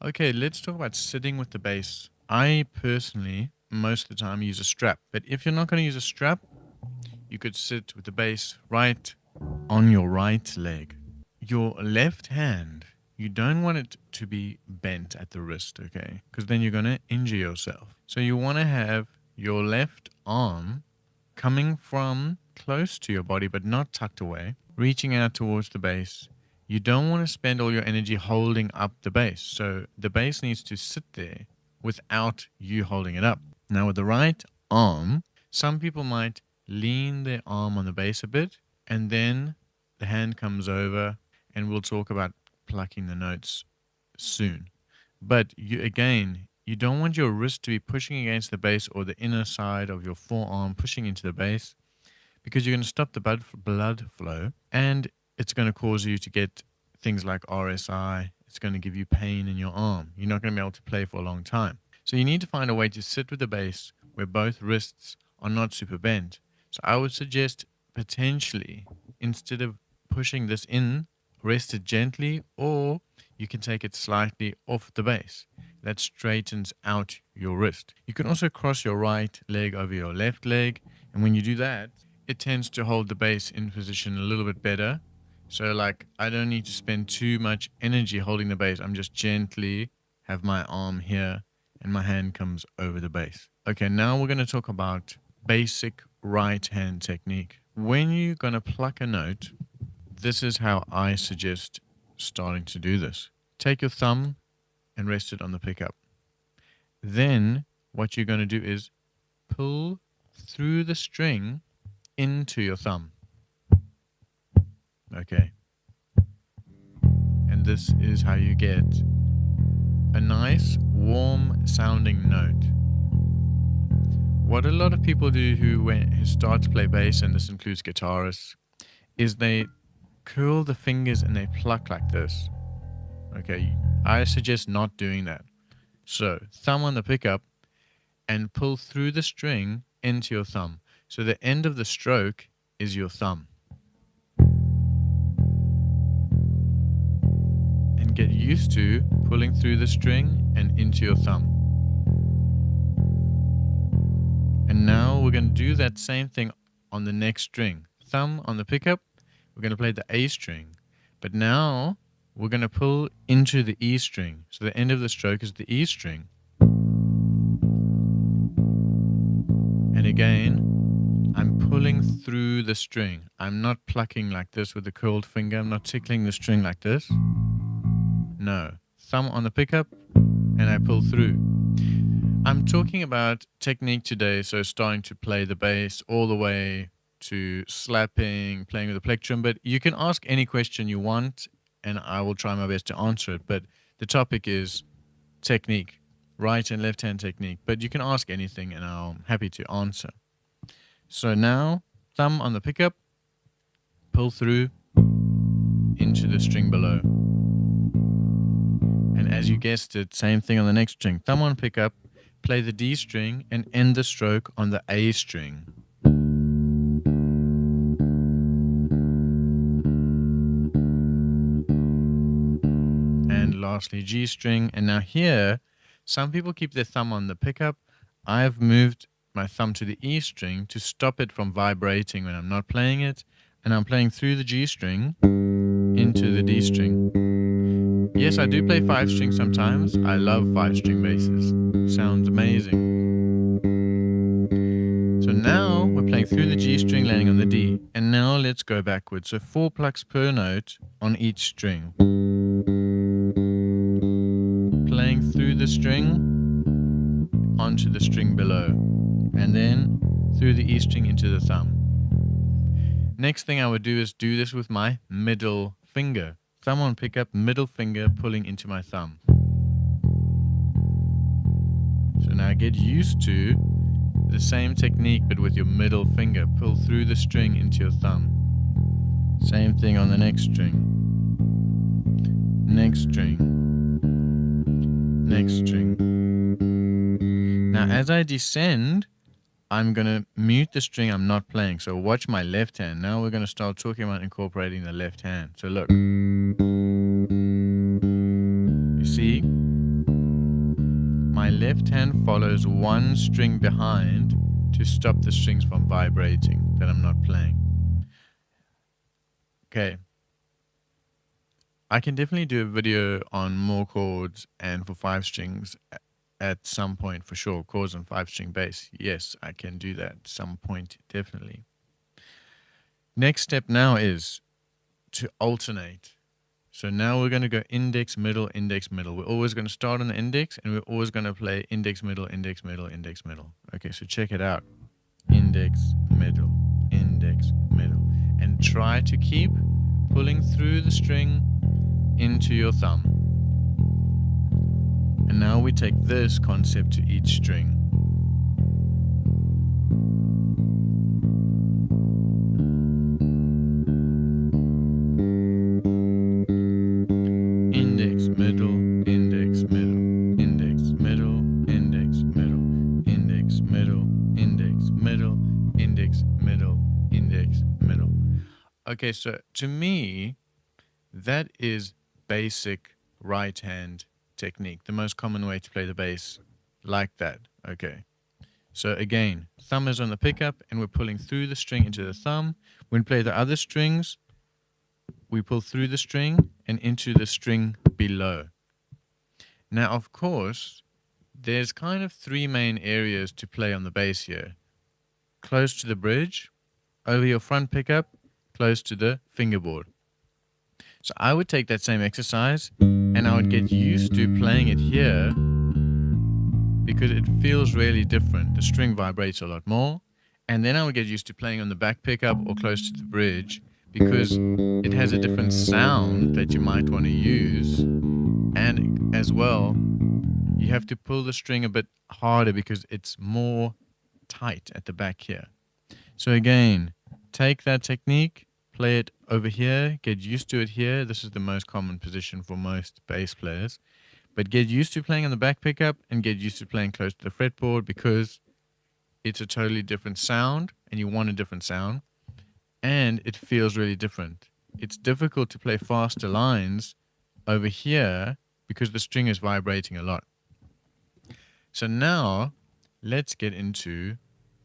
Okay, let's talk about sitting with the bass. I personally, most of the time, use a strap. But if you're not going to use a strap, you could sit with the bass right on your right leg. Your left hand, you don't want it to be bent at the wrist, okay? Because then you're going to injure yourself. So you want to have your left arm coming from close to your body, but not tucked away, reaching out towards the bass. You don't want to spend all your energy holding up the bass. So the bass needs to sit there without you holding it up. Now with the right arm, some people might lean their arm on the bass a bit, and then the hand comes over, and we'll talk about plucking the notes soon. But you don't want your wrist to be pushing against the bass or the inner side of your forearm pushing into the bass, because you're going to stop the blood flow, and it's going to cause you to get things like RSI. It's going to give you pain in your arm. You're not going to be able to play for a long time. So you need to find a way to sit with the bass where both wrists are not super bent. So I would suggest potentially, instead of pushing this in, rest it gently, or you can take it slightly off the bass. That straightens out your wrist. You can also cross your right leg over your left leg, and when you do that, it tends to hold the bass in position a little bit better. So like, I don't need to spend too much energy holding the bass. I'm just gently have my arm here and my hand comes over the bass. Okay, now we're going to talk about basic right hand technique. When you're going to pluck a note, this is how I suggest starting to do this. Take your thumb and rest it on the pickup. Then what you're going to do is pull through the string into your thumb. Okay. And this is how you get a nice, warm sounding note. What a lot of people do who start to play bass, and this includes guitarists, is they curl the fingers and they pluck like this. Okay, I suggest not doing that. So, thumb on the pickup and pull through the string into your thumb. So the end of the stroke is your thumb. And get used to pulling through the string and into your thumb. And now we're going to do that same thing on the next string. Thumb on the pickup, we're going to play the A string. But now we're going to pull into the E string. So the end of the stroke is the E string. And again, I'm pulling through the string. I'm not plucking like this with the curled finger. I'm not tickling the string like this. No. Thumb on the pickup, and I pull through. I'm talking about technique today, so starting to play the bass all the way to slapping, playing with the plectrum. But you can ask any question you want, and I will try my best to answer it. But the topic is technique, right and left hand technique. But you can ask anything, and I'm happy to answer. So now, thumb on the pickup, pull through into the string below. And as you guessed it, same thing on the next string. Thumb on pickup, play the D string and end the stroke on the A string. And lastly, G string. And now here, some people keep their thumb on the pickup. I've moved my thumb to the E string to stop it from vibrating when I'm not playing it. And I'm playing through the G string into the D string. Yes, I do play 5-string sometimes. I love 5-string basses. Sounds amazing. So now we're playing through the G string, landing on the D. And now let's go backwards. So 4 plucks per note on each string. Playing through the string onto the string below. And then through the E string into the thumb. Next thing I would do is do this with my middle finger. Thumb on pickup, middle finger pulling into my thumb. So now get used to the same technique but with your middle finger. Pull through the string into your thumb. Same thing on the next string. Next string. Next string. Now as I descend, I'm going to mute the string I'm not playing. So watch my left hand. Now we're going to start talking about incorporating the left hand. So look. You see? my left hand follows one string behind to stop the strings from vibrating that I'm not playing. Okay. I can definitely do a video on more chords and for 5 strings at some point for sure. Chords on 5-string bass. Yes, I can do that at some point, definitely. Next step now is to alternate. So now we're going to go index, middle, index, middle. We're always going to start on the index and we're always going to play index, middle, index, middle, index, middle. Okay, so check it out. Index, middle, index, middle. And try to keep pulling through the string into your thumb. And now we take this concept to each string. Index, middle, index, middle, index, middle, index, middle, index, middle, index, middle, index, middle, index, middle. Okay, so to me, that is basic right hand technique, the most common way to play the bass like that. Okay, so again, thumb is on the pickup and we're pulling through the string into the thumb. When we play the other strings, we pull through the string and into the string below. Now, of course, there's kind of 3 main areas to play on the bass here. Close to the bridge, over your front pickup, close to the fingerboard. So I would take that same exercise and I would get used to playing it here because it feels really different. The string vibrates a lot more. And then I would get used to playing on the back pickup or close to the bridge because it has a different sound that you might want to use. And as well, you have to pull the string a bit harder because it's more tight at the back here. So again, take that technique, play it over here, get used to it here. This is the most common position for most bass players. But get used to playing on the back pickup and get used to playing close to the fretboard because it's a totally different sound and you want a different sound. And it feels really different. It's difficult to play faster lines over here because the string is vibrating a lot. So now let's get into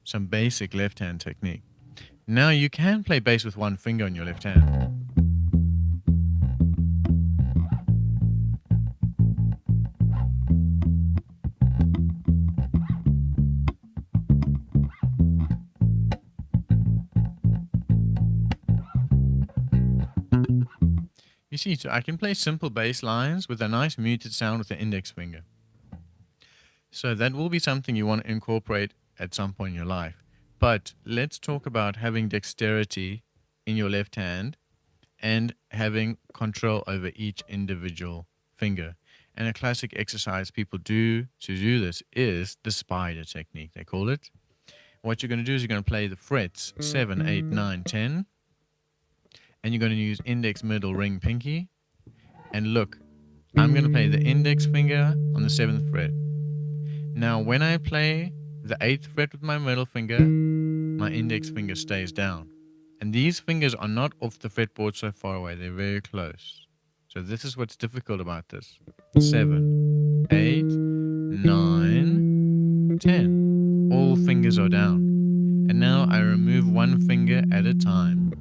some basic left hand technique. Now you can play bass with one finger on your left hand. You see, so I can play simple bass lines with a nice muted sound with the index finger. So that will be something you want to incorporate at some point in your life. But let's talk about having dexterity in your left hand and having control over each individual finger. And a classic exercise people do to do this is the spider technique, they call it. What you're going to do is you're going to play the frets 7, 8, 9, 10. And you're going to use index, middle, ring, pinky. And look, I'm going to play the index finger on the 7th fret. Now when I play the 8th fret with my middle finger, my index finger stays down. And these fingers are not off the fretboard so far away, they're very close. So this is what's difficult about this. 7, 8, 9, 10. All fingers are down. And now I remove one finger at a time.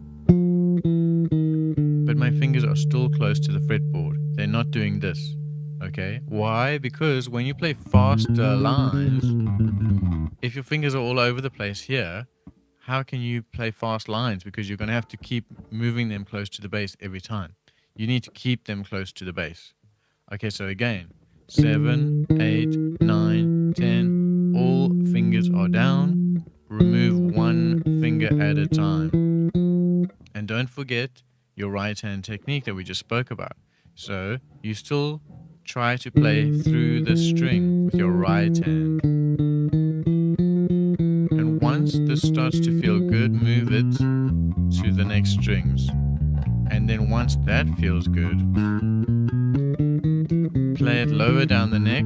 But my fingers are still close to the fretboard. They're not doing this. Okay? Why? Because when you play faster lines, if your fingers are all over the place here, how can you play fast lines? Because you're going to have to keep moving them close to the bass every time. You need to keep them close to the bass. Okay, so again, 7, 8, 9, 10. All fingers are down. Remove one finger at a time. And don't forget your right hand technique that we just spoke about. So you still try to play through the string with your right hand. And once this starts to feel good, move it to the next strings. And then once that feels good, play it lower down the neck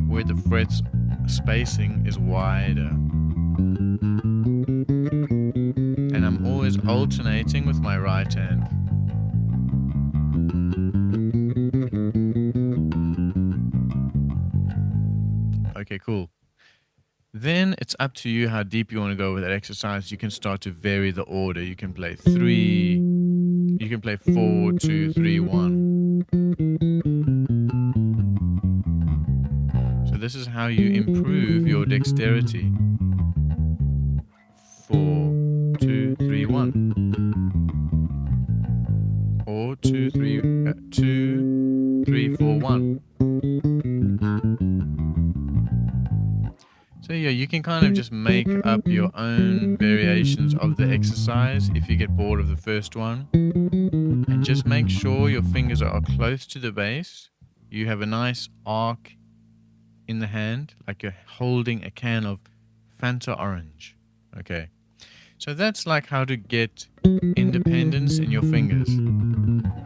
where the frets spacing is wider. And I'm always alternating with my right hand. Okay, cool. Then it's up to you how deep you want to go with that exercise. You can start to vary the order. You can play 3, you can play 4, 2, 3, 1. So this is how you improve your dexterity. 4, 2, 3, 1. Or 2, 3, 2, 3, 4, 1. So yeah, you can kind of just make up your own variations of the exercise if you get bored of the first one. And just make sure your fingers are close to the bass. You have a nice arc in the hand, like you're holding a can of Fanta orange. Okay. So that's like how to get independence in your fingers.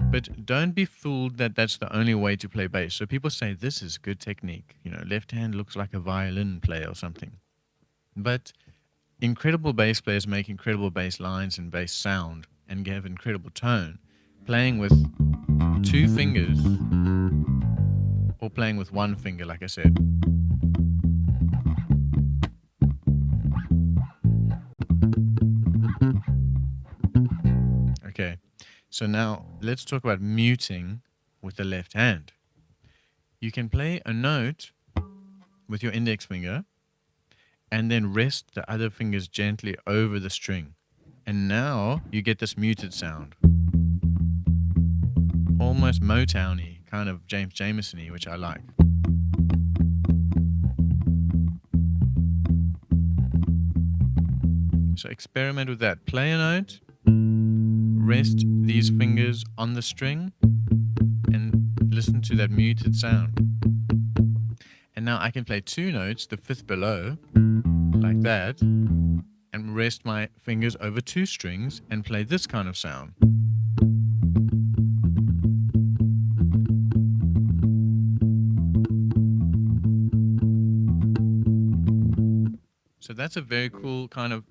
But don't be fooled that that's the only way to play bass. So people say this is good technique. You know, left hand looks like a violin player or something. But incredible bass players make incredible bass lines and bass sound and have incredible tone. Playing with 2 fingers or playing with 1 finger, like I said. Okay. So now let's talk about muting with the left hand. You can play a note with your index finger and then rest the other fingers gently over the string. And now you get this muted sound. Almost Motown-y, kind of James Jamerson-y, which I like. So experiment with that. Play a note. Rest these fingers on the string and listen to that muted sound. And now I can play 2 notes, the 5th below, like that, and rest my fingers over 2 strings and play this kind of sound. So that's a very cool kind of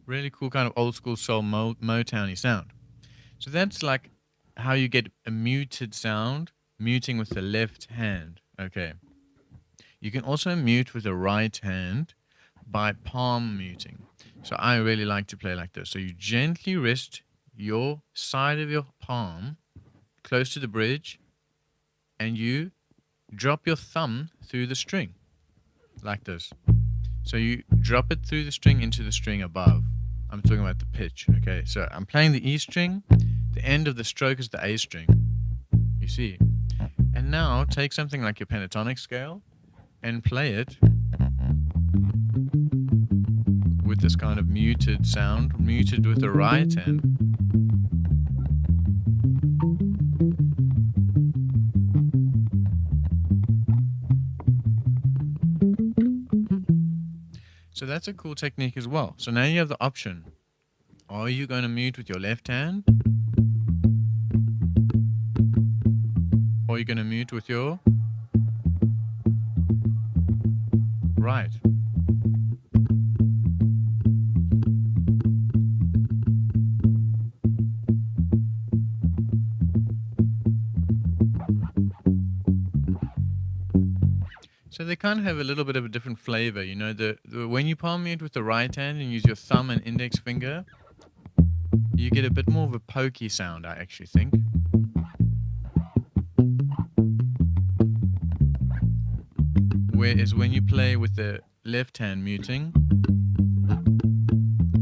really cool kind of old school soul Motown-y sound. So that's like how you get a muted sound, muting with the left hand. Okay. You can also mute with the right hand by palm muting. So I really like to play like this. So you gently rest your side of your palm close to the bridge and you drop your thumb through the string like this. So you drop it through the string into the string above. I'm talking about the pitch, okay? So I'm playing the E string. The end of the stroke is the A string. You see? And now take something like your pentatonic scale and play it with this kind of muted sound, muted with the right hand. So that's a cool technique as well. So now you have the option. Are you going to mute with your left hand? Or are you going to mute with your right? So they kind of have a little bit of a different flavor, you know. When you palm mute with the right hand and use your thumb and index finger, you get a bit more of a pokey sound, I actually think. Whereas when you play with the left hand muting,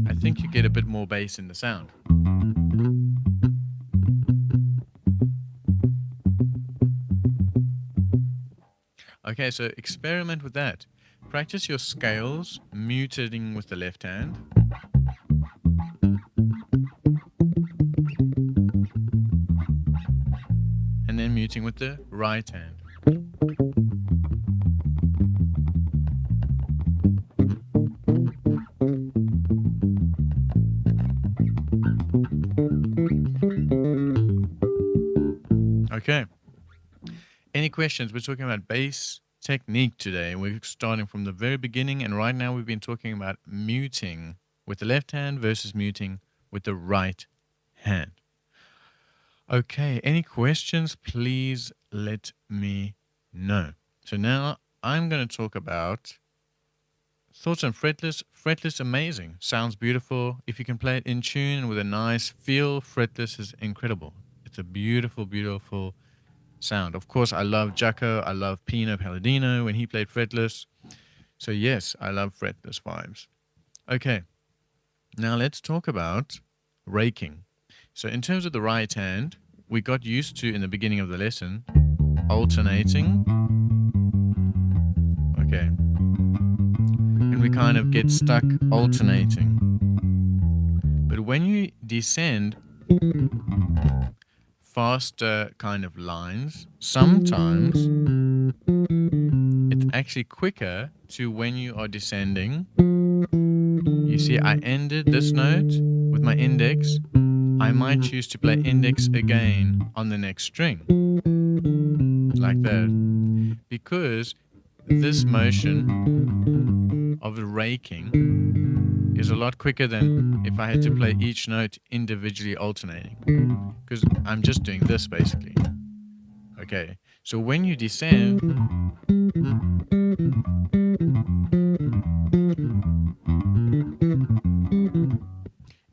I think you get a bit more bass in the sound. Okay, so experiment with that. Practice your scales, muting with the left hand. And then muting with the right hand. Okay. Any questions? We're talking about bass technique today. We're starting from the very beginning, and right now we've been talking about muting with the left hand versus muting with the right hand. Okay, any questions, please let me know. So now I'm going to talk about thoughts on fretless. Fretless, amazing. Sounds beautiful. If you can play it in tune with a nice feel, fretless is incredible. It's a beautiful, beautiful sound. Of course, I love Jacko. I love Pino Palladino when he played fretless. So yes, I love fretless vibes. Okay, now let's talk about raking. So in terms of the right hand, we got used to, in the beginning of the lesson, alternating. Okay. And we kind of get stuck alternating. But when you descend faster kind of lines, sometimes it's actually quicker to when you are descending. You see, I ended this note with my index. I might choose to play index again on the next string, like that, because this motion of raking is a lot quicker than if I had to play each note individually alternating, because I'm just doing this basically. Okay, so when you descend,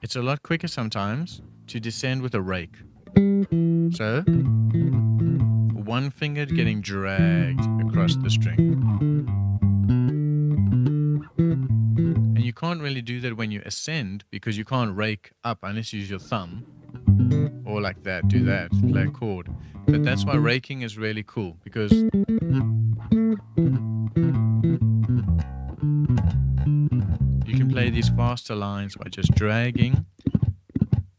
it's a lot quicker sometimes to descend with a rake. So, one finger getting dragged across the string. And you can't really do that when you ascend, because you can't rake up unless you use your thumb. Or like that, do that, play a chord. But that's why raking is really cool, because you can play these faster lines by just dragging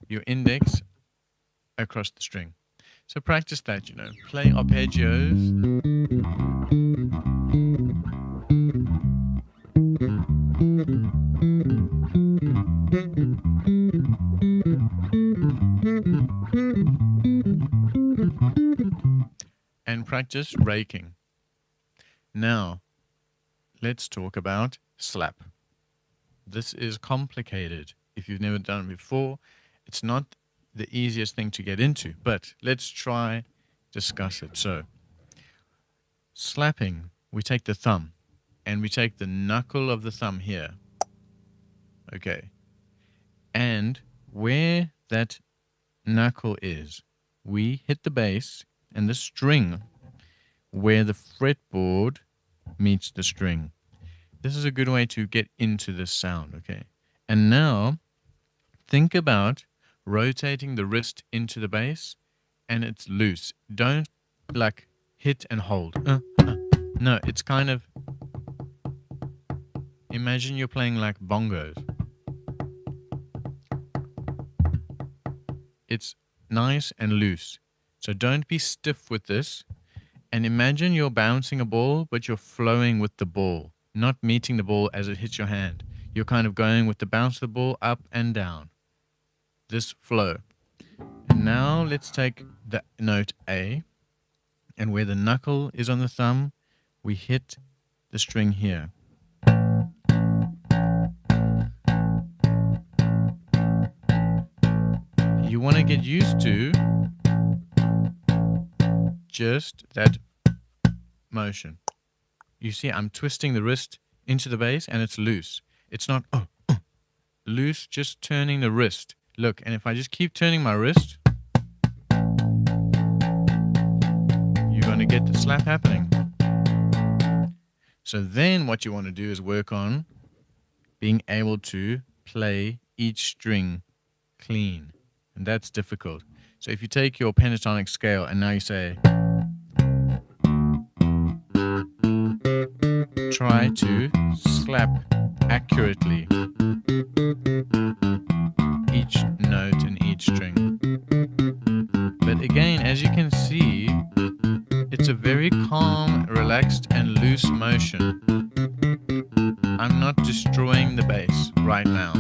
your index across the string. So practice that, you know, play arpeggios. And practice raking. Now, let's talk about slap. This is complicated. If you've never done it before, it's not the easiest thing to get into, but let's try discuss it. So, slapping, we take the thumb and we take the knuckle of the thumb here. Okay. And where that knuckle is, we hit the bass and the string where the fretboard meets the string. This is a good way to get into this sound, okay? And now, think about rotating the wrist into the bass and it's loose. Don't like hit and hold. No, it's kind of, imagine you're playing like bongos. It's nice and loose. So don't be stiff with this. And imagine you're bouncing a ball, but you're flowing with the ball, not meeting the ball as it hits your hand. You're kind of going with the bounce of the ball up and down. This flow. And now let's take the note A, and where the knuckle is on the thumb, we hit the string here. You want to get used to just that motion. You see, I'm twisting the wrist into the bass and it's loose. It's not loose, just turning the wrist. Look, and if I just keep turning my wrist, you're going to get the slap happening. So then what you want to do is work on being able to play each string clean. And that's difficult. So if you take your pentatonic scale and now you say, try to slap accurately each note in each string. But again, as you can see, it's a very calm, relaxed, and loose motion. I'm not destroying the bass right now.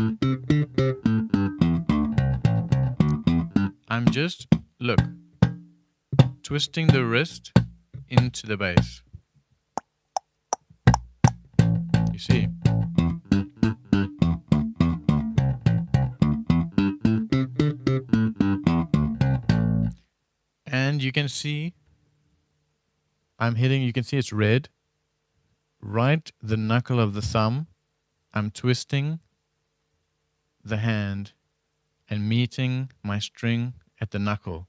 I'm just, look, twisting the wrist into the bass. You see? And you can see I'm hitting, you can see it's red. Right the knuckle of the thumb, I'm twisting the hand and meeting my string at the knuckle.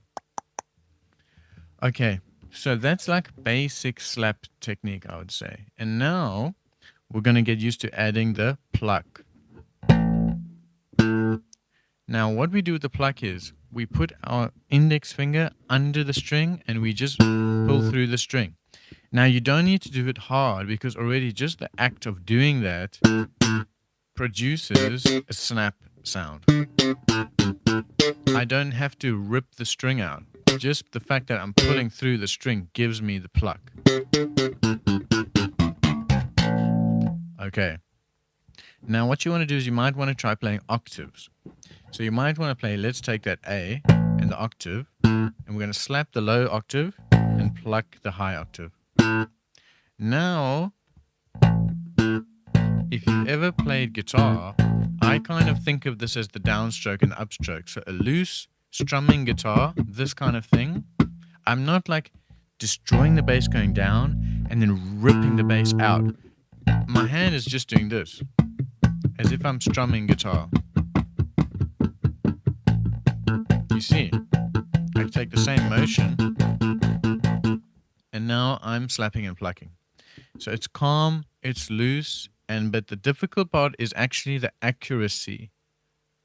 Okay, so that's like basic slap technique, I would say. And now we're going to get used to adding the pluck. Now what we do with the pluck is we put our index finger under the string and we just pull through the string. Now you don't need to do it hard because already just the act of doing that produces a snap sound. I don't have to rip the string out. Just the fact that I'm pulling through the string gives me the pluck. Okay. Now what you want to do is you might want to try playing octaves. So you might want to play, let's take that A and the octave, and we're going to slap the low octave and pluck the high octave. Now, if you've ever played guitar, I kind of think of this as the downstroke and upstroke. So a loose strumming guitar, this kind of thing. I'm not like destroying the bass going down and then ripping the bass out. My hand is just doing this, as if I'm strumming guitar. You see, I take the same motion, and now I'm slapping and plucking. So it's calm, it's loose, but the difficult part is actually the accuracy.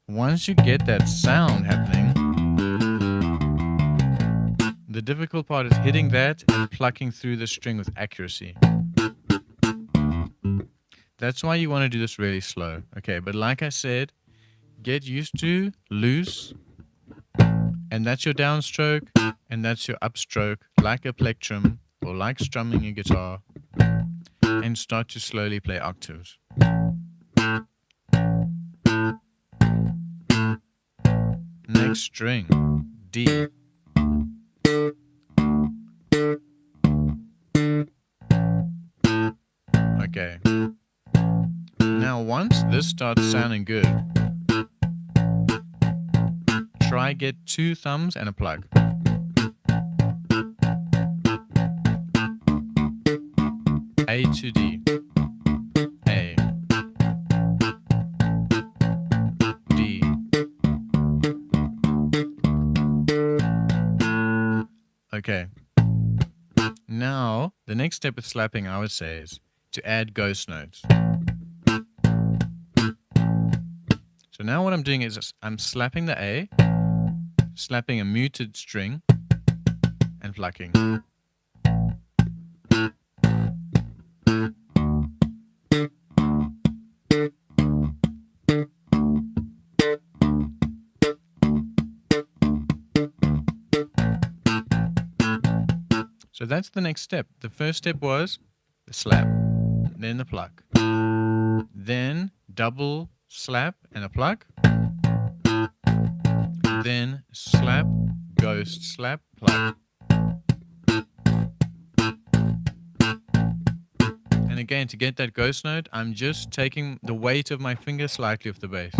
Once you get that sound happening, the difficult part is hitting that and plucking through the string with accuracy. That's why you want to do this really slow. Okay, but like I said, get used to loose, and that's your downstroke, and that's your upstroke, like a plectrum, or like strumming a guitar, and start to slowly play octaves. Next string, D. Okay. Now once this starts sounding good, try get 2 thumbs and a plug. A to D. A. D. Okay. Now, the next step with slapping, I would say, is to add ghost notes. So now what I'm doing is I'm slapping the A, slapping a muted string, and plucking. So that's the next step. The first step was the slap, then the pluck, then double slap and a pluck, then slap, ghost, slap, pluck. And again, to get that ghost note, I'm just taking the weight of my finger slightly off the bass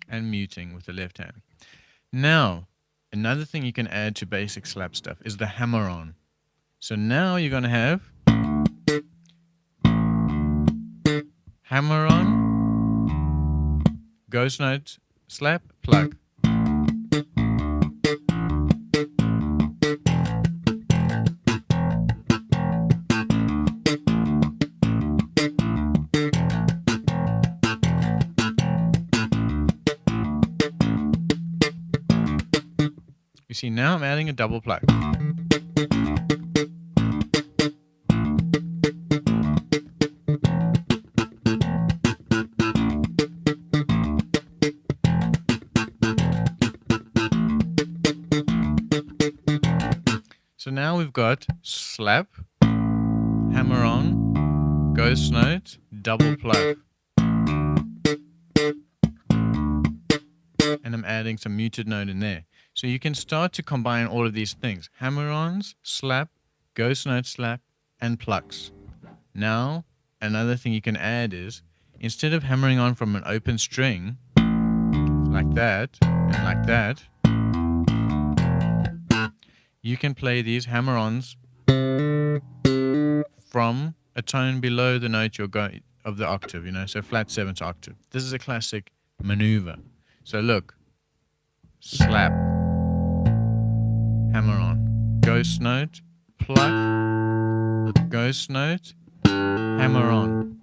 and muting with the left hand. Now, another thing you can add to basic slap stuff is the hammer-on. So now you're going to have hammer-on, ghost note, slap, pluck. You see, now I'm adding a double pluck. So now we've got slap, hammer on, ghost note, double pluck. And I'm adding some muted note in there. So you can start to combine all of these things. Hammer-ons, slap, ghost note slap, and plucks. Now, another thing you can add is, instead of hammering on from an open string, like that, and like that, you can play these hammer-ons from a tone below the note you're going of the octave, you know, so flat 7th octave. This is a classic maneuver. So look, slap, hammer-on, ghost note, pluck, ghost note, hammer-on.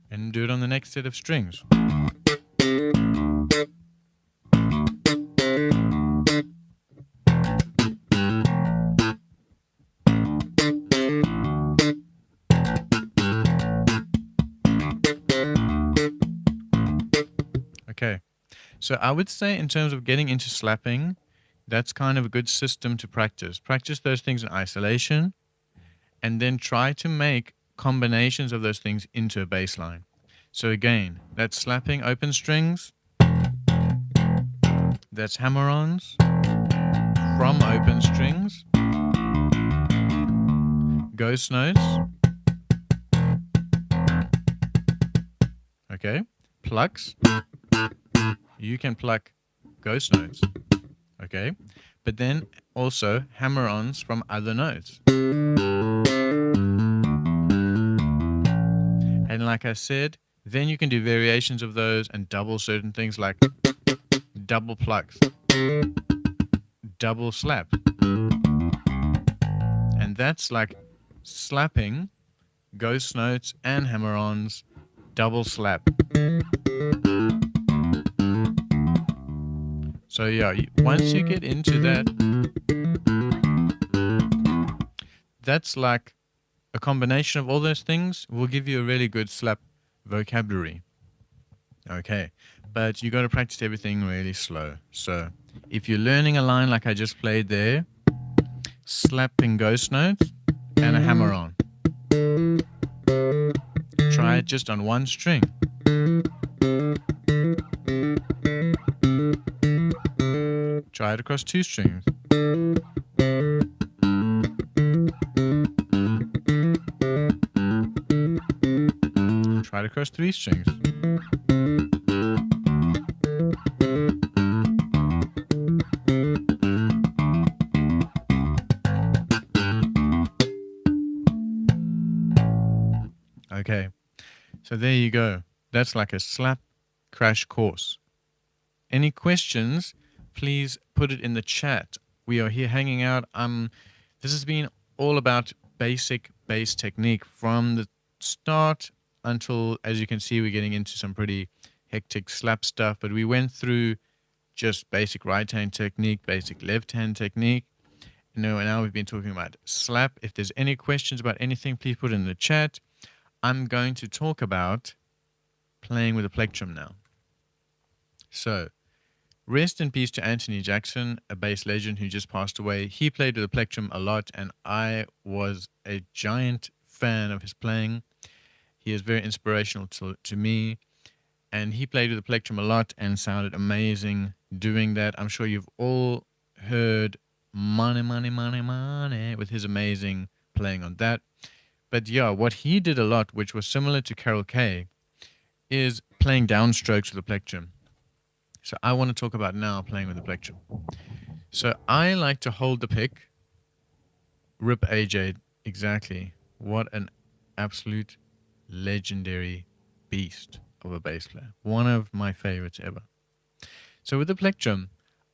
And do it on the next set of strings. Okay, so I would say in terms of getting into slapping, that's kind of a good system to practice. Practice those things in isolation, and then try to make combinations of those things into a bass line. So again, that's slapping open strings, that's hammer-ons from open strings, ghost notes, okay, plucks. You can pluck ghost notes, okay, but then also hammer-ons from other notes. And like I said, then you can do variations of those and double certain things like double plucks, double slap. And that's like slapping, ghost notes and hammer-ons, double slap. So yeah, once you get into that, that's like a combination of all those things will give you a really good slap vocabulary. Okay, but you got to practice everything really slow. So if you're learning a line like I just played there, slapping ghost notes and a hammer-on. Try it just on one string. Try it across 2 strings. Try it across 3 strings. Okay, so there you go. That's like a slap crash course. Any questions, please put it in the chat. We are here hanging out. This has been all about basic bass technique from the start until, as you can see, we're getting into some pretty hectic slap stuff. But we went through just basic right hand technique, basic left hand technique. You know, and now we've been talking about slap. If there's any questions about anything, please put it in the chat. I'm going to talk about playing with a plectrum now. So, rest in peace to Anthony Jackson, a bass legend who just passed away. He played with the plectrum a lot, and I was a giant fan of his playing. He is very inspirational to me, and he played with the plectrum a lot and sounded amazing doing that. I'm sure you've all heard Money, Money, Money, Money with his amazing playing on that. But yeah, what he did a lot, which was similar to Carol Kay, is playing downstrokes with the plectrum. So I want to talk about now playing with the plectrum. So I like to hold the pick. Rip AJ, exactly. What an absolute legendary beast of a bass player. One of my favorites ever. So with the plectrum,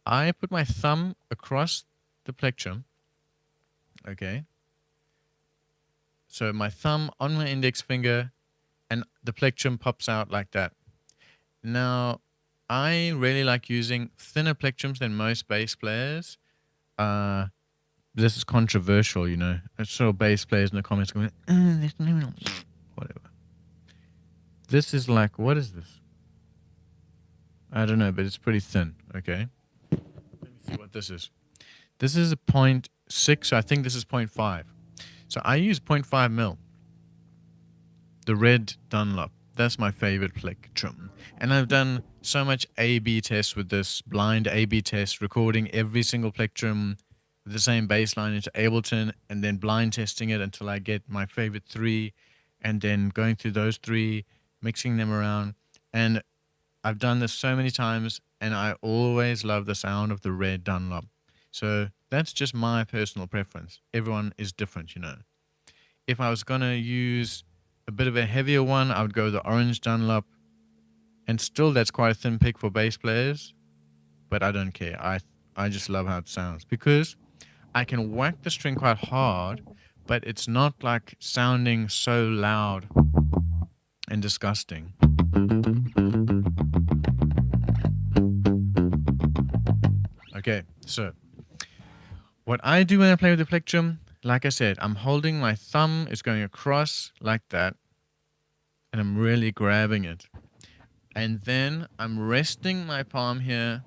I put my thumb across the plectrum. Okay. So my thumb on my index finger, and the plectrum pops out like that. Now, I really like using thinner plectrums than most bass players. This is controversial, you know. I saw bass players in the comments going, whatever. This is like, what is this? I don't know, but it's pretty thin, okay? Let me see what this is. This is a 0.6, so I think this is 0.5. So I use 0.5 mil. The red Dunlop. That's my favorite plectrum. And I've done so much A/B tests with this, blind A/B test, recording every single plectrum with the same bass line into Ableton, and then blind testing it until I get my favorite 3, and then going through those 3, mixing them around. And I've done this so many times, and I always love the sound of the red Dunlop. So that's just my personal preference. Everyone is different, you know. If I was going to use a bit of a heavier one, I would go the orange Dunlop. And still, that's quite a thin pick for bass players. But I don't care. I just love how it sounds. Because I can whack the string quite hard, but it's not like sounding so loud and disgusting. Okay, so what I do when I play with the plectrum, like I said, I'm holding my thumb, it's going across like that, and I'm really grabbing it. And then I'm resting my palm here,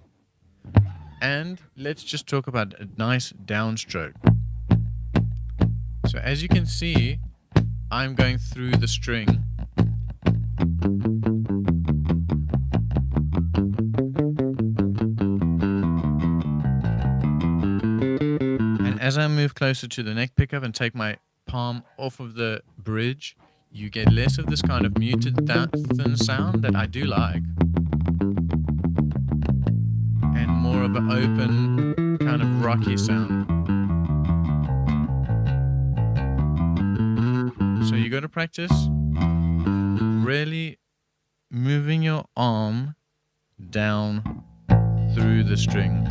and let's just talk about a nice downstroke. So as you can see, I'm going through the string. And as I move closer to the neck pickup and take my palm off of the bridge, you get less of this kind of muted, thin sound that I do like. And more of an open, kind of rocky sound. So you got to practice really moving your arm down through the string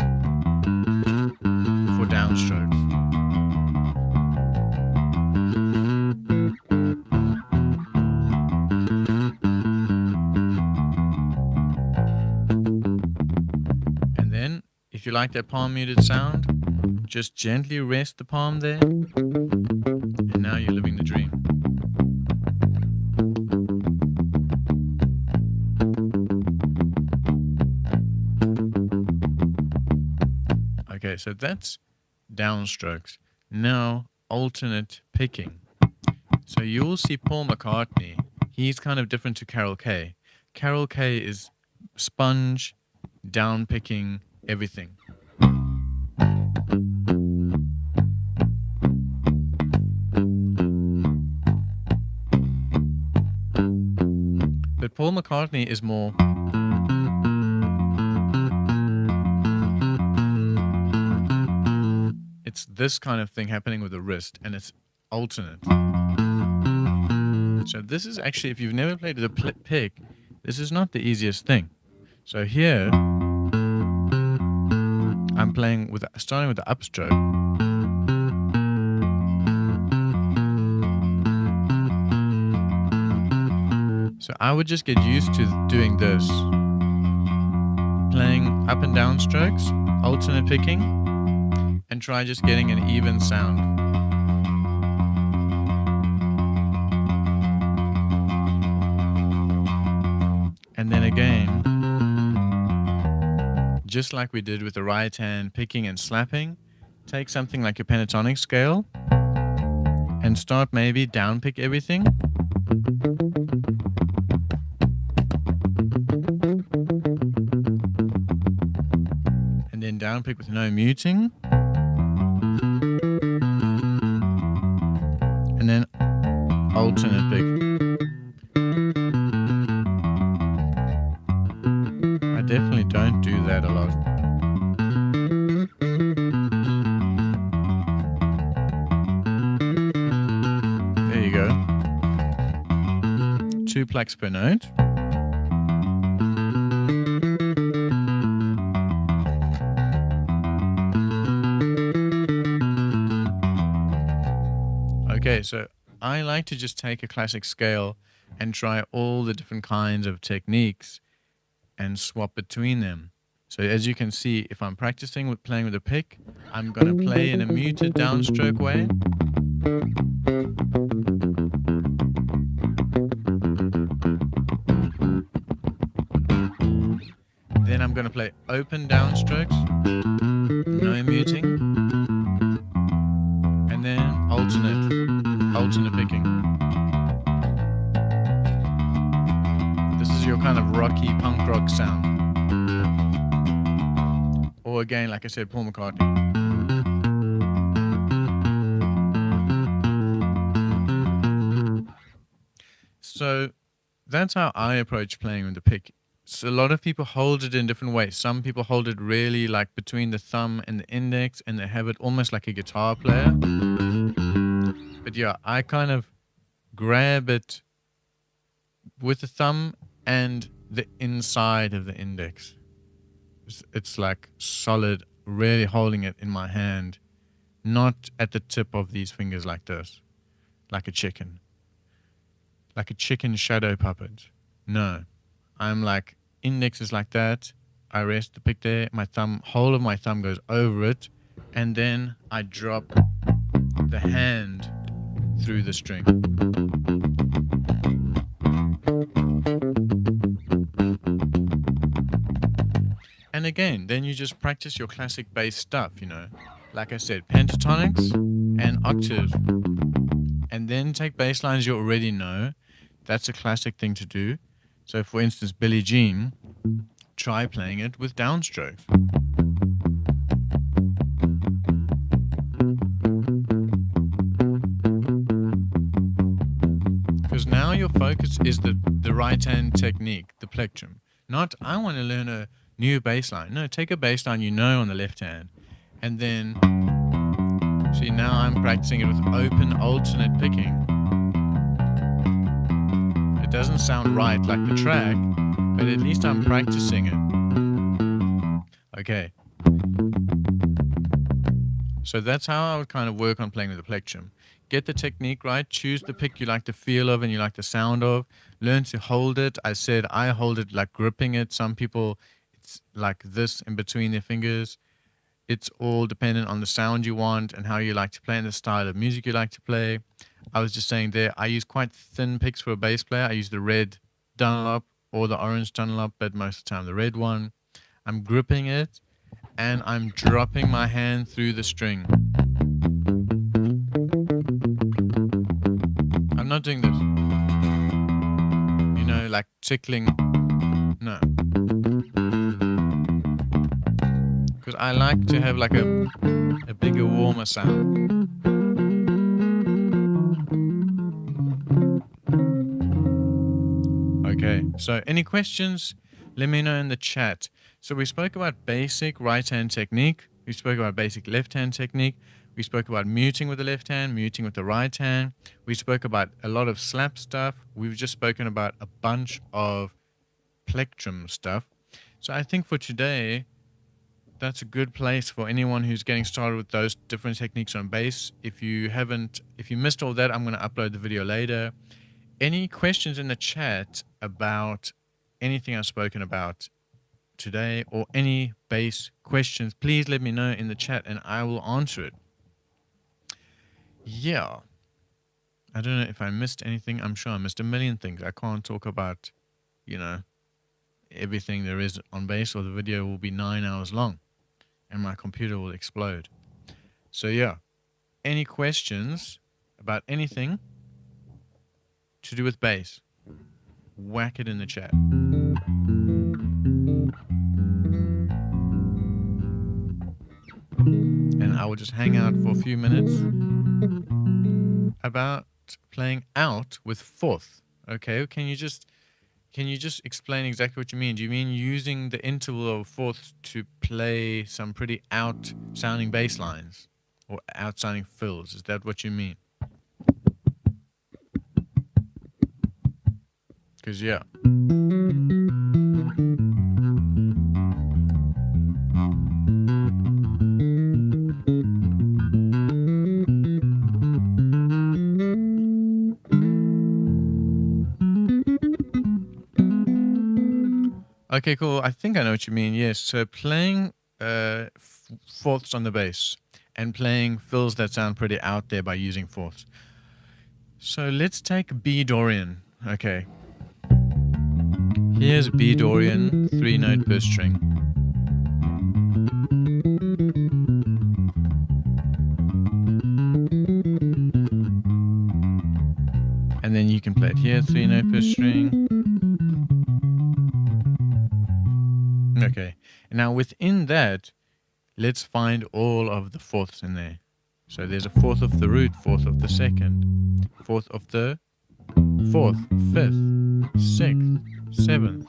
for downstrokes. And then, if you like that palm muted sound, just gently rest the palm there, and now you're living the dream. Okay, so that's downstrokes. Now, alternate picking. So you'll see Paul McCartney. He's kind of different to Carol Kay. Carol Kay is sponge, down picking, everything. But Paul McCartney is more... It's this kind of thing happening with the wrist, and it's alternate. So this is actually, if you've never played with a pick, this is not the easiest thing. So here, I'm playing with, starting with the upstroke. So I would just get used to doing this. Playing up and down strokes, alternate picking, and try just getting an even sound. And then again, just like we did with the right hand picking and slapping, take something like your pentatonic scale and start maybe down pick everything. And then down pick with no muting. And then alternate pick. I definitely don't do that a lot. There you go. 2 plucks per note. Okay, so I like to just take a classic scale and try all the different kinds of techniques and swap between them. So as you can see, if I'm practicing with playing with a pick, I'm going to play in a muted downstroke way. Then I'm going to play open downstrokes, no muting, and then alternate picking. This is your kind of rocky punk rock sound. Or again, like I said, Paul McCartney. So that's how I approach playing with the pick. So a lot of people hold it in different ways. Some people hold it really like between the thumb and the index, and they have it almost like a guitar player. But yeah, I kind of grab it with the thumb and the inside of the index. It's like solid, really holding it in my hand, not at the tip of these fingers like this, like a chicken shadow puppet. No, I'm like, index is like that. I rest the pick there. Whole of my thumb goes over it, and then I drop the hand through the string. And again, then you just practice your classic bass stuff, you know. Like I said, pentatonics and octaves. And then take bass lines you already know. That's a classic thing to do. So for instance, Billie Jean, try playing it with downstrokes. Because now your focus is the right hand technique, the plectrum. Not, I want to learn a new bass line. No, take a bass line you know on the left hand. And then, see, now I'm practicing it with open alternate picking. It doesn't sound right like the track, but at least I'm practicing it. Okay. So that's how I would kind of work on playing with the plectrum. Get the technique right, choose the pick you like the feel of and you like the sound of, learn to hold it. I said I hold it like gripping it. Some people, it's like this in between their fingers. It's all dependent on the sound you want and how you like to play and the style of music you like to play. I was just saying there, I use quite thin picks for a bass player. I use the red Dunlop or the orange Dunlop, but most of the time the red one. I'm gripping it and I'm dropping my hand through the string. I'm not doing this. You know, like tickling. No. Because I like to have like a bigger, warmer sound. Okay, so any questions? Let me know in the chat. So we spoke about basic right hand technique. We spoke about basic left hand technique. We spoke about muting with the left hand, muting with the right hand. We spoke about a lot of slap stuff. We've just spoken about a bunch of plectrum stuff. So I think for today, that's a good place for anyone who's getting started with those different techniques on bass. If you missed all that, I'm going to upload the video later. Any questions in the chat about anything I've spoken about today or any bass questions, please let me know in the chat and I will answer it. Yeah. I don't know if I missed anything. I'm sure I missed a million things. I can't talk about, you know, everything there is on bass, or the video will be 9 hours long and my computer will explode. So yeah, any questions about anything to do with bass, whack it in the chat. And I will just hang out for a few minutes about playing out with fourth. Okay, can you just explain exactly what you mean? Do you mean using the interval of fourths to play some pretty out sounding bass lines or out sounding fills? Is that what you mean? Because yeah. Okay, cool. I think I know what you mean. Yes. So playing fourths on the bass and playing fills that sound pretty out there by using fourths. So let's take B Dorian. Okay. Here's B Dorian, 3-note per string. And then you can play it here, 3-note per string. Okay, and now within that, let's find all of the fourths in there. So there's a fourth of the root, fourth of the second, fourth of the fourth, fifth, sixth, seventh.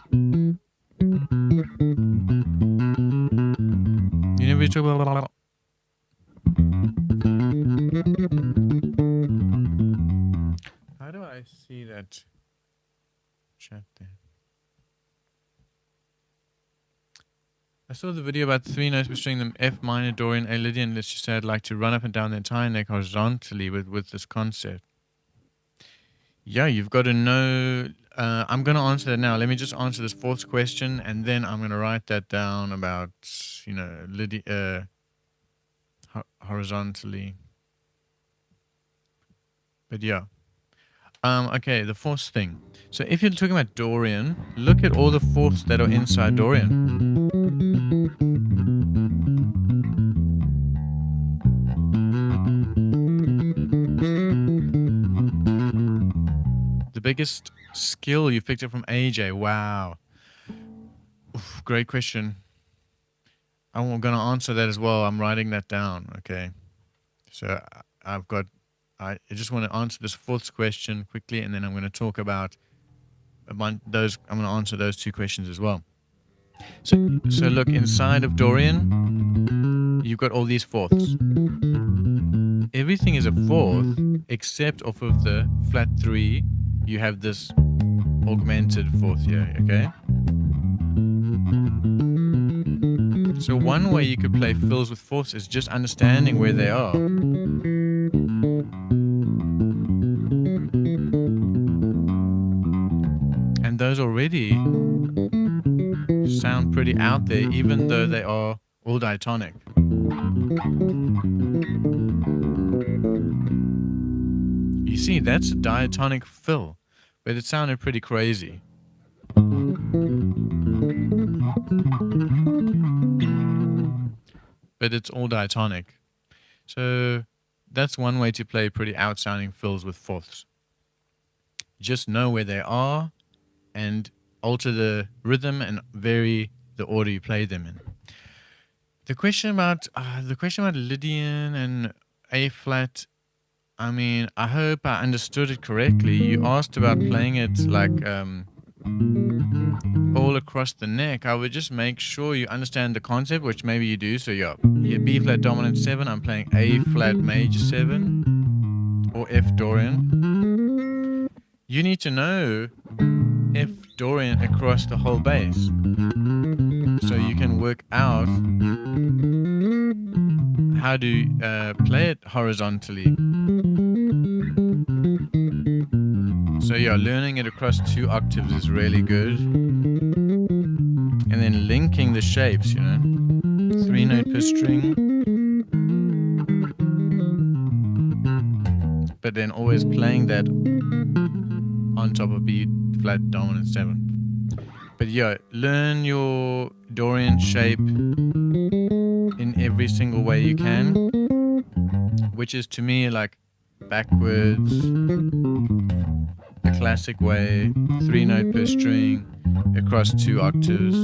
You never talk about. How do I see that chat there? I saw the video about 3 notes between them: F minor, Dorian, A Lydian. Let's just say I'd like to run up and down the entire neck horizontally with this concept. Yeah, you've got to know. I'm going to answer that now. Let me just answer this fourth question, and then I'm going to write that down about, horizontally. But yeah. Okay, the fourth thing. So if you're talking about Dorian, look at all the fourths that are inside Dorian. The biggest skill you picked up from AJ. Wow. Oof, great question. I'm going to answer that as well. I'm writing that down. Okay. So I just want to answer this fourth question quickly, and then I'm going to talk about those. I'm going to answer those two questions as well. So look, inside of Dorian, you've got all these fourths. Everything is a fourth except off of the flat 3. You have this augmented fourth here, okay? So one way you could play fills with fourths is just understanding where they are. And those already sound pretty out there, even though they are all diatonic. You see, that's a diatonic fill, but it sounded pretty crazy. But it's all diatonic. So that's one way to play pretty out-sounding fills with fourths. Just know where they are and alter the rhythm and vary the order you play them in. The question about Lydian and A flat, I mean, I hope I understood it correctly. You asked about playing it like all across the neck. I would just make sure you understand the concept, which maybe you do. So yeah, B flat dominant 7, I'm playing A flat major 7 or F Dorian. You need to know F Dorian across the whole bass, so you can work out how to play it horizontally. So yeah, learning it across 2 octaves is really good. And then linking the shapes, 3 note per string. But then always playing that on top of B flat dominant 7. But yeah, learn your Dorian shape in every single way you can, which is to me like backwards, the classic way, 3 note per string across 2 octaves,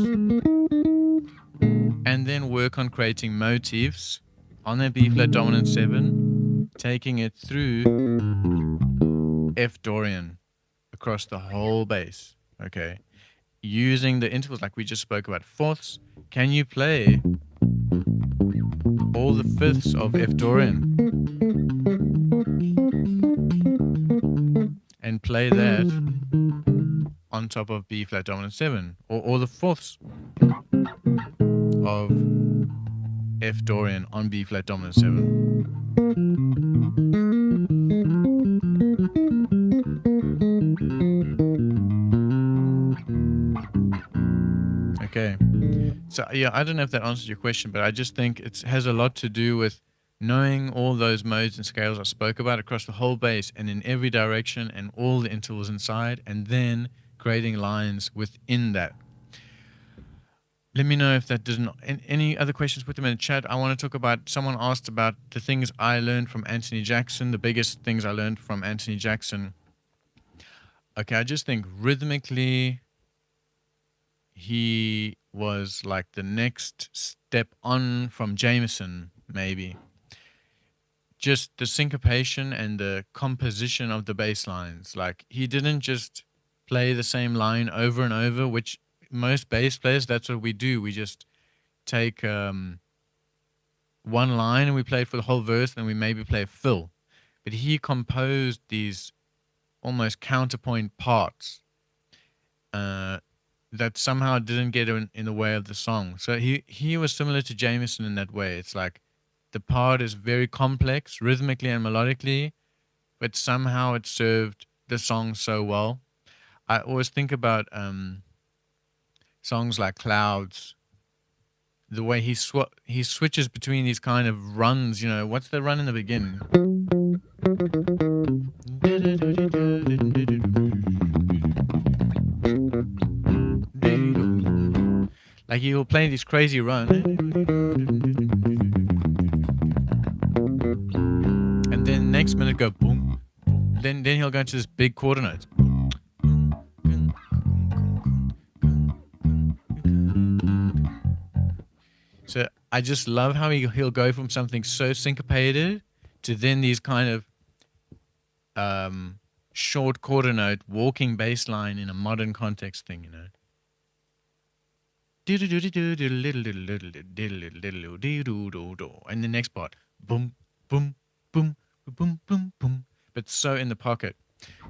and then work on creating motifs on a B flat dominant 7, taking it through F Dorian across the whole bass. Okay, using the intervals like we just spoke about. Fourths, can you play all the fifths of F Dorian and play that on top of B flat dominant 7, or all the fourths of F Dorian on B flat dominant 7? Okay, so yeah, I don't know if that answers your question, but I just think it has a lot to do with knowing all those modes and scales I spoke about across the whole bass and in every direction and all the intervals inside, and then creating lines within that. Let me know if that doesn't. Any other questions, put them in the chat. I want to talk about, someone asked about the things I learned from Anthony Jackson, the biggest things I learned from Anthony Jackson. Okay, I just think rhythmically, he was like the next step on from Jameson, maybe. just the syncopation and the composition of the bass lines. Like, he didn't just play the same line over and over, which most bass players, that's what we do. We just take one line and we play it for the whole verse, and we maybe play a fill. But he composed these almost counterpoint parts that somehow didn't get in the way of the song. So he was similar to Jameson in that way. It's like the part is very complex rhythmically and melodically, but somehow it served the song so well. I always think about songs like Clouds, the way he switches between these kind of runs. You know, what's the run in the beginning? Like, he'll play these crazy runs, and then next minute go boom, boom. Then he'll go into this big quarter notes. So I just love how he'll go from something so syncopated to then these kind of short quarter note walking bass line in a modern context thing, you know. And the next part, boom, boom, boom, boom, boom, boom. But so in the pocket.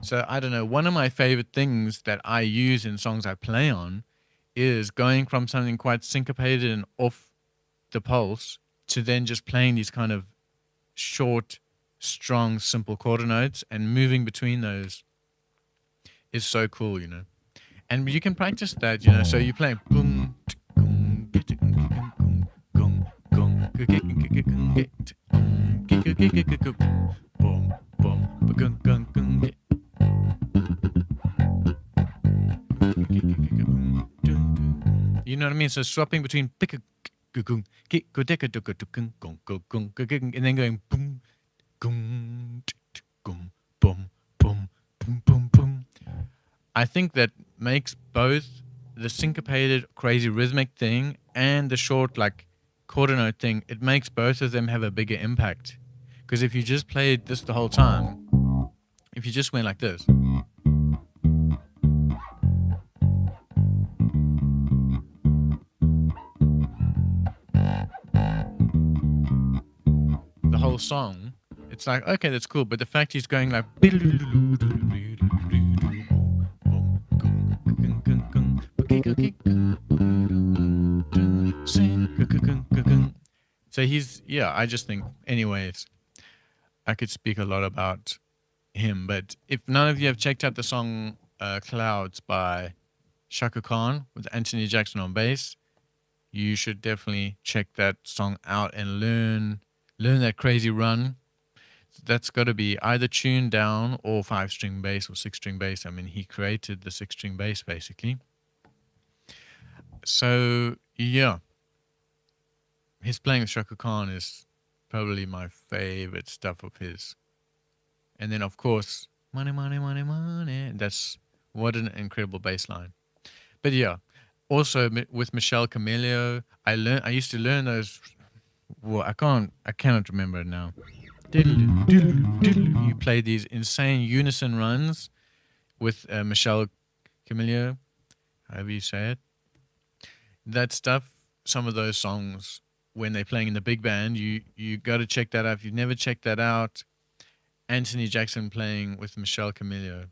So I don't know. One of my favorite things that I use in songs I play on is going from something quite syncopated and off the pulse to then just playing these kind of short, strong, simple quarter notes, and moving between those is so cool, you know. And you can practice that, you know. So you play boom, you know what I mean? So swapping between and then going boom, boom, boom, boom, boom, boom, boom. I think that makes both the syncopated, crazy rhythmic thing and the short, like, quarter note thing, it makes both of them have a bigger impact. Because if you just played this the whole time, if you just went like this, the whole song, it's like, okay, that's cool. But the fact he's going like, so he's, yeah, I just think, anyways, I could speak a lot about him. But if none of you have checked out the song Clouds by Shaka Khan with Anthony Jackson on bass, you should definitely check that song out and learn that crazy run. That's got to be either tuned down or 5-string bass or 6-string bass. I mean, he created the 6-string bass basically. So yeah, his playing with Shaka Khan is probably my favorite stuff of his. And then of course, money, money, money, money. That's, what an incredible bass line. But yeah, also with Michel Camillo, I used to learn those. Well, I cannot remember it now. You play these insane unison runs with Michel Camillo, however you say it. That stuff, some of those songs, when they're playing in the big band, you got to check that out. If you've never checked that out, Anthony Jackson playing with Michel Camillo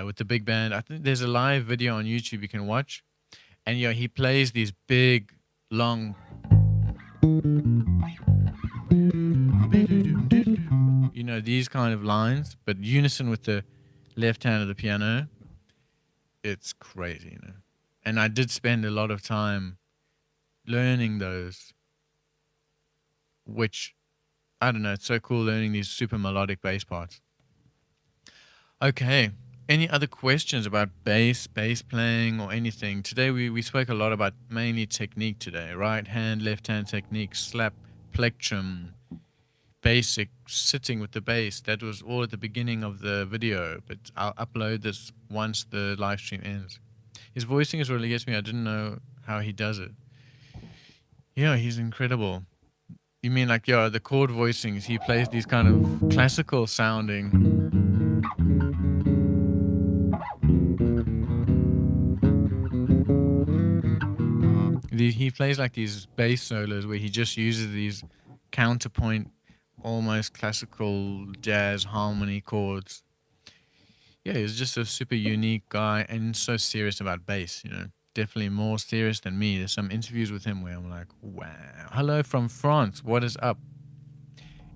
with the big band. I think there's a live video on YouTube you can watch. And yeah, he plays these big, long, you know, these kind of lines, but unison with the left hand of the piano. It's crazy, you know. And I did spend a lot of time learning those, which, I don't know, it's so cool learning these super melodic bass parts. Okay, any other questions about bass playing or anything? Today we spoke a lot about mainly technique today, right hand, left hand technique, slap, plectrum, basic sitting with the bass. That was all at the beginning of the video, but I'll upload this once the live stream ends. His voicing is really gets me. I didn't know how he does it. Yeah, he's incredible. You mean like, yeah, the chord voicings. He plays these kind of classical sounding. He plays like these bass solos where he just uses these counterpoint, almost classical jazz harmony chords. Yeah, he's just a super unique guy and so serious about bass, you know. Definitely more serious than me. There's some interviews with him where I'm like, wow. Hello from France. What is up?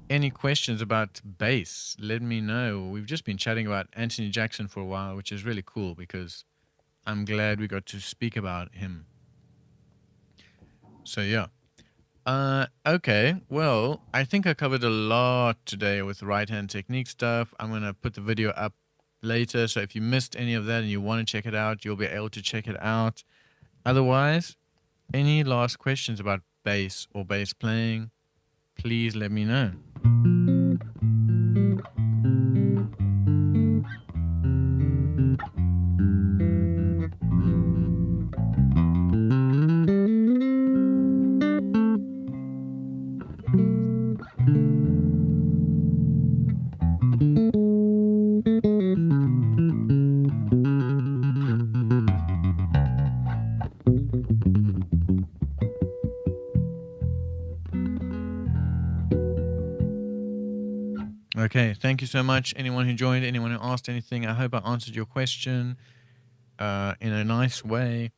Any questions about bass? Let me know. We've just been chatting about Anthony Jackson for a while, which is really cool because I'm glad we got to speak about him. So yeah. Okay, well, I think I covered a lot today with right hand technique stuff. I'm going to put the video up later, so if you missed any of that and you want to check it out, you'll be able to check it out. Otherwise, any last questions about bass or bass playing, please let me know. Okay, thank you so much. Anyone who joined, anyone who asked anything, I hope I answered your question in a nice way.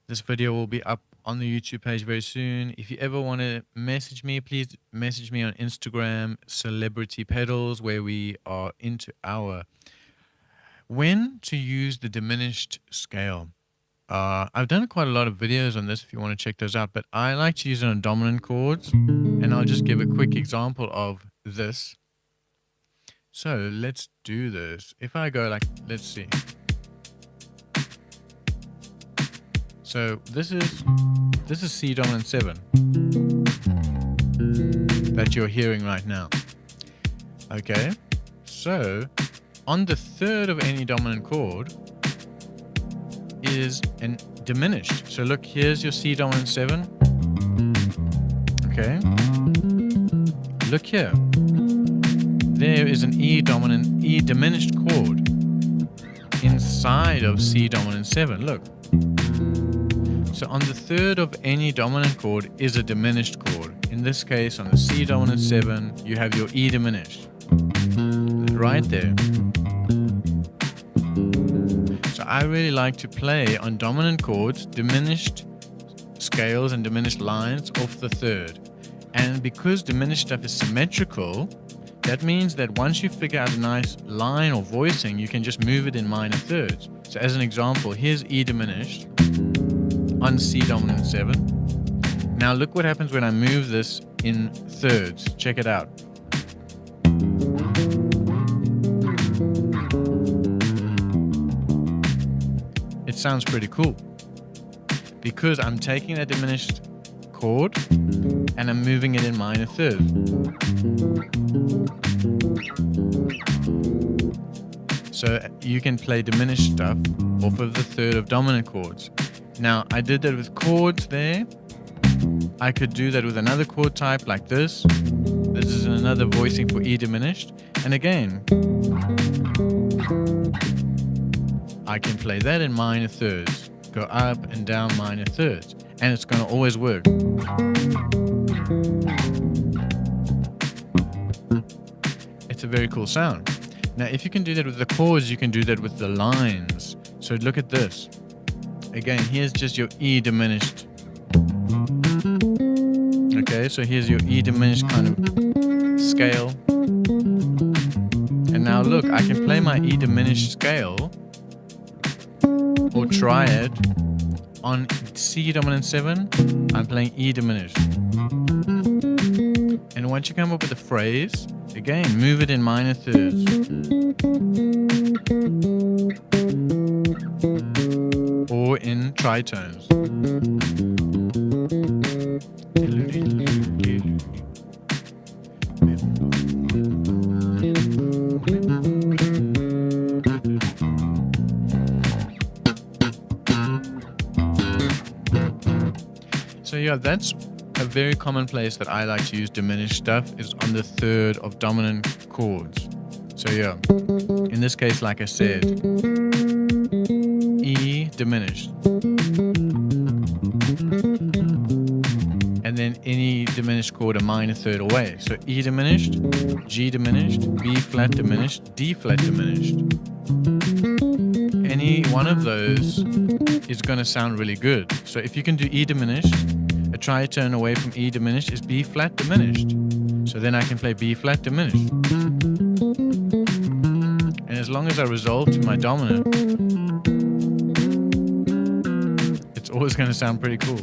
This video will be up on the YouTube page very soon. If you ever want to message me, please message me on Instagram, Celebrity Pedals, where we are into our when to use the diminished scale. I've done quite a lot of videos on this if you want to check those out, but I like to use it on dominant chords, and I'll just give a quick example of this. So let's do this. If I go like, let's see. So this is C dominant 7 that you're hearing right now. Okay, so on the third of any dominant chord is an diminished. So look, here's your C dominant 7. Okay, look here. There is an E diminished chord inside of C dominant 7. Look. So on the third of any dominant chord is a diminished chord. In this case, on the C dominant 7, you have your E diminished. Right there. So I really like to play on dominant chords, diminished scales and diminished lines off the third. And because diminished stuff is symmetrical, that means that once you figure out a nice line or voicing, you can just move it in minor thirds. So as an example, here's E diminished on C dominant 7. Now look what happens when I move this in thirds. Check it out. It sounds pretty cool because I'm taking that diminished chord and I'm moving it in minor thirds. So you can play diminished stuff off of the third of dominant chords. Now I did that with chords there. I could do that with another chord type like this. This is another voicing for E diminished. And again, I can play that in minor thirds. Go up and down minor thirds. And it's going to always work. It's a very cool sound. Now, if you can do that with the chords, you can do that with the lines. So look at this. Again, here's just your E diminished. Okay, so here's your E diminished kind of scale. And now look, I can play my E diminished scale or triad on C dominant 7. I'm playing E diminished. And once you come up with a phrase, again, move it in minor thirds. Or in tritones. So yeah, that's a very common place that I like to use diminished stuff is on the third of dominant chords. So yeah, in this case, like I said, E diminished. And then any diminished chord a minor third away. So E diminished, G diminished, B flat diminished, D flat diminished. Any one of those is going to sound really good. So if you can do E diminished, a tritone away from E diminished is B flat diminished. So then I can play B flat diminished. And as long as I resolve to my dominant, it's always going to sound pretty cool.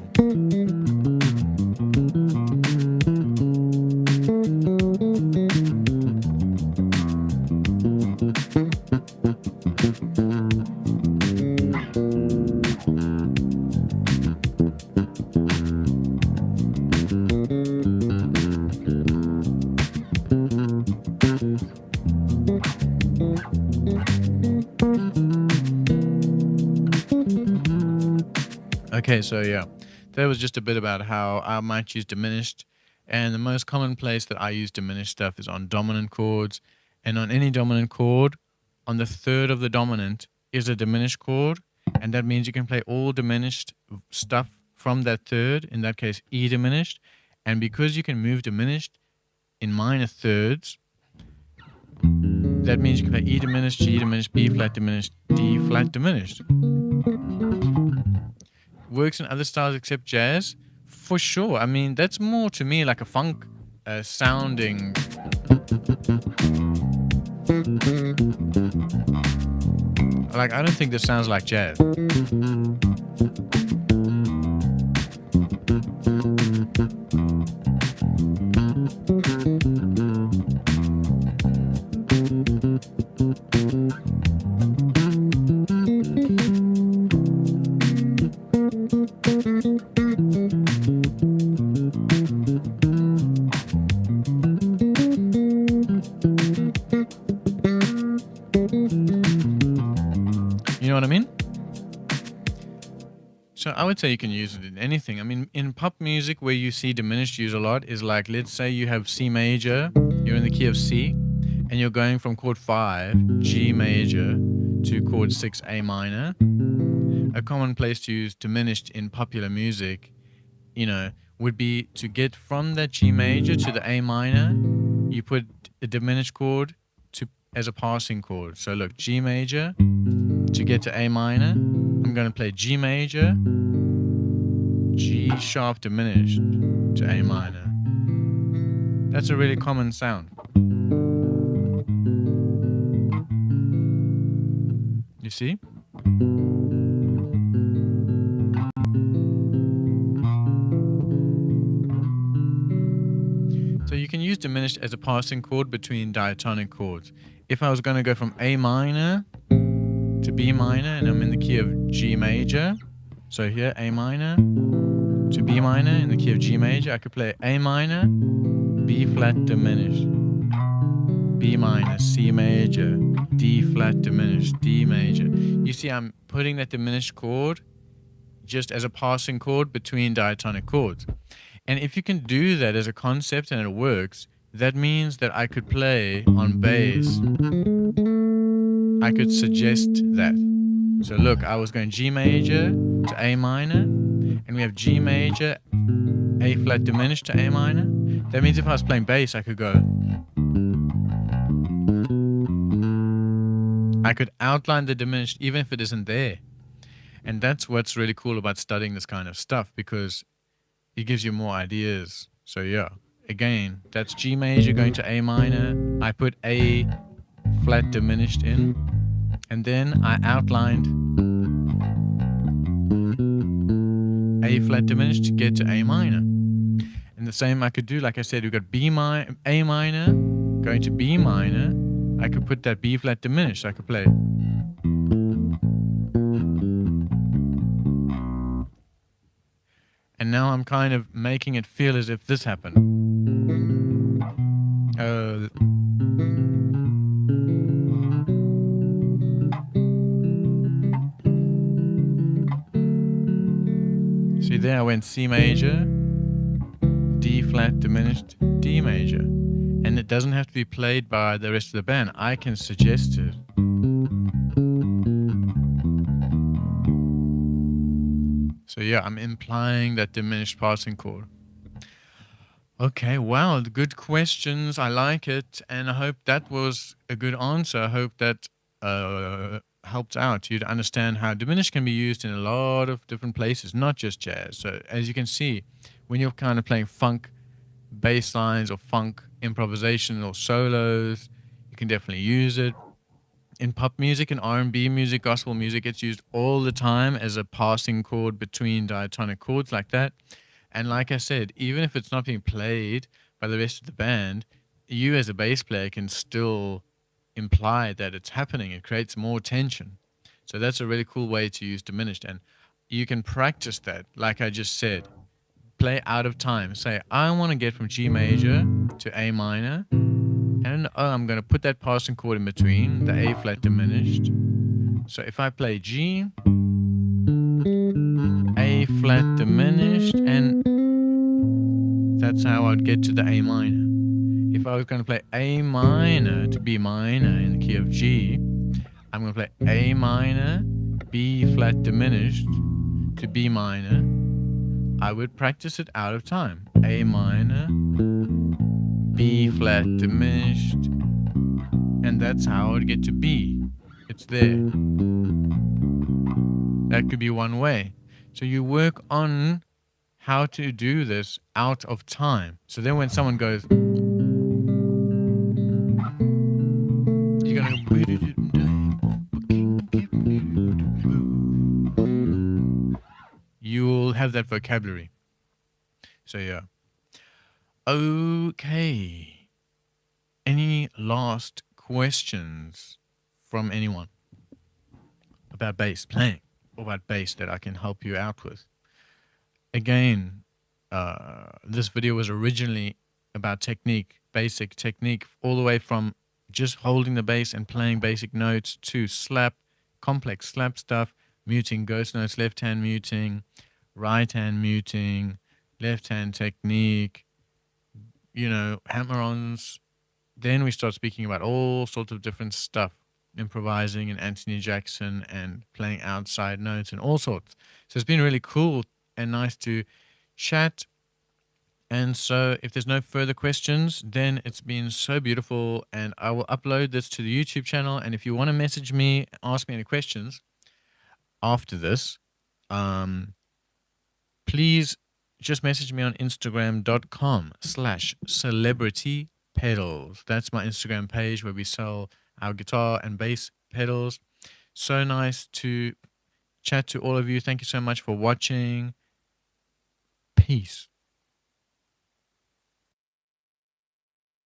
Okay, so yeah, that was just a bit about how I might use diminished. And the most common place that I use diminished stuff is on dominant chords. And on any dominant chord, on the third of the dominant is a diminished chord. And that means you can play all diminished stuff from that third, in that case, E diminished. And because you can move diminished in minor thirds, that means you can play E diminished, G diminished, B flat diminished, D flat diminished. Works in other styles except jazz? For sure. I mean, that's more to me like a funk sounding. Like, I don't think this sounds like jazz. You know what I mean? So I would say you can use it in anything. I mean, in pop music, where you see diminished used a lot is like, let's say you have C major, you're in the key of C, and you're going from chord 5, G major, to chord 6, A minor. A common place to use diminished in popular music, you know, would be to get from that G major to the A minor, you put a diminished chord as a passing chord. So look, G major, to get to A minor, I'm going to play G major, G sharp diminished to A minor. That's a really common sound. You see? So you can use diminished as a passing chord between diatonic chords. If I was going to go from A minor to B minor, and I'm in the key of G major, so here A minor to B minor in the key of G major, I could play A minor, B flat diminished, B minor, C major, D flat diminished, D major. You see, I'm putting that diminished chord just as a passing chord between diatonic chords. And if you can do that as a concept and it works, that means that I could play on bass. I could suggest that. So look, I was going G major to A minor, and we have G major, A flat diminished to A minor. That means if I was playing bass, I could go. I could outline the diminished even if it isn't there. And that's what's really cool about studying this kind of stuff, because it gives you more ideas. So yeah, again, that's G major going to A minor. I put A flat diminished in, and then I outlined A flat diminished to get to A minor. And the same I could do, like I said, we've got A minor going to B minor. I could put that B flat diminished, so I could play. And now I'm kind of making it feel as if this happened. See there, I went C major, D flat diminished, D major. And it doesn't have to be played by the rest of the band. I can suggest it. So yeah, I'm implying that diminished passing chord. Okay, wow, good questions. I like it. And I hope that was a good answer. I hope that helped out you to understand how diminished can be used in a lot of different places, not just jazz. So as you can see, when you're kind of playing funk bass lines or funk improvisation or solos, you can definitely use it. In pop music and R&B music, gospel music, it's used all the time as a passing chord between diatonic chords like that. And like I said, even if it's not being played by the rest of the band, you as a bass player can still imply that it's happening. It creates more tension. So that's a really cool way to use diminished. And you can practice that, like I just said. Play out of time. Say, I want to get from G major to A minor. And I'm going to put that passing chord in between, the A flat diminished. So if I play G, A flat diminished, and that's how I'd get to the A minor. If I was going to play A minor to B minor in the key of G, I'm going to play A minor, B flat diminished to B minor. I would practice it out of time. A minor, B flat diminished, and that's how I would get to B. It's there. That could be one way. So you work on how to do this out of time. So then when someone goes, you're gonna you'll have that vocabulary. So yeah. Okay. Any last questions from anyone about bass playing or about bass that I can help you out with? Again, this video was originally about technique, basic technique, all the way from just holding the bass and playing basic notes to slap, complex slap stuff, muting ghost notes, left hand muting, right hand muting, left hand technique, you know, hammer-ons. Then we start speaking about all sorts of different stuff, improvising and Anthony Jackson and playing outside notes and all sorts. So it's been really cool and nice to chat. And so if there's no further questions, then it's been so beautiful, and I will upload this to the YouTube channel. And if you want to message me, ask me any questions after this, please just message me on Instagram.com/celebritypedals. That's my Instagram page where we sell our guitar and bass pedals. So nice to chat to all of you. Thank you so much for watching. Peace.